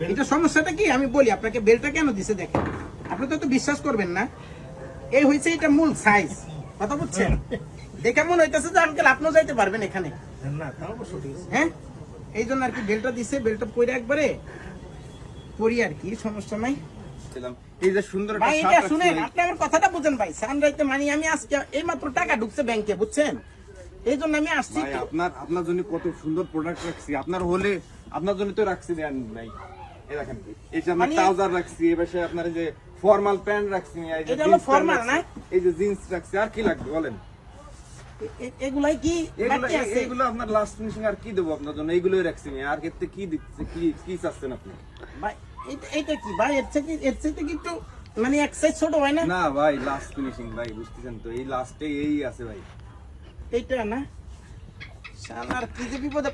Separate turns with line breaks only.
এটা সমস্যাটা কি আমি বলি আপনাকে, বেলটা কেন দিছে দেখেন, আপনি তো বিশ্বাস করবেন না। এই হয়েছে এটা মূল সাইজ, কথা বুঝছেন? দেখে মনে হইতেছে যে আঙ্কেল আপনিও যাইতে পারবেন এখানে, হ্যাঁ এই জন্য আর কি বেলটা দিছে। বেলটা পরে একবারে পরি আর কি, সমস্যা নাই।
এই যে সুন্দর একটা
ভাই
শার্ট
এটা
রাখছি
শুনেন,
ভাই।
আপনি আমার কথাটা বুঝেন ভাই। সানরাইতে মানে আমি আজকে এইমাত্র টাকা ঢুকছে ব্যাংকে, বুঝছেন? এই জন্য আমি আসছি।
ভাই আপনার জন্য কত সুন্দর প্রোডাক্ট রাখছি, আপনার হলে আপনার জন্য তো রাখছি দেন ভাই। এই দেখেন এই যে আমরা ট্রাউজার রাখছি, এই পাশে আপনার এই যে ফর্মাল প্যান্ট রাখছি, এই যে
এটা হলো
জিন্স
formal
প্যান্ট
না?
রাখছি, এই যে জিন্স রাখছি, আর কি লাগবে বলেন?
এগুলাই কি
এগুলো
বাকি আছে?
এগুলো আপনার লাস্ট ফিনিশিং, আর কি দেবো আপনার জন্য? এইগুলোই রাখছি আর ক্ষেত্রে কি দিচ্ছে, কি চাচ্ছেন আপনি?
ভাই এটা কি ভাই, এর থেকে কি একটু মানে এক সাইজ ছোট হয় না?
না ভাই লাস্ট ফিনিশিং ভাই, বুঝতেছেন তো, এই লাস্টে এই আছে ভাই।
এইটা না শালার কি যে বিপদ।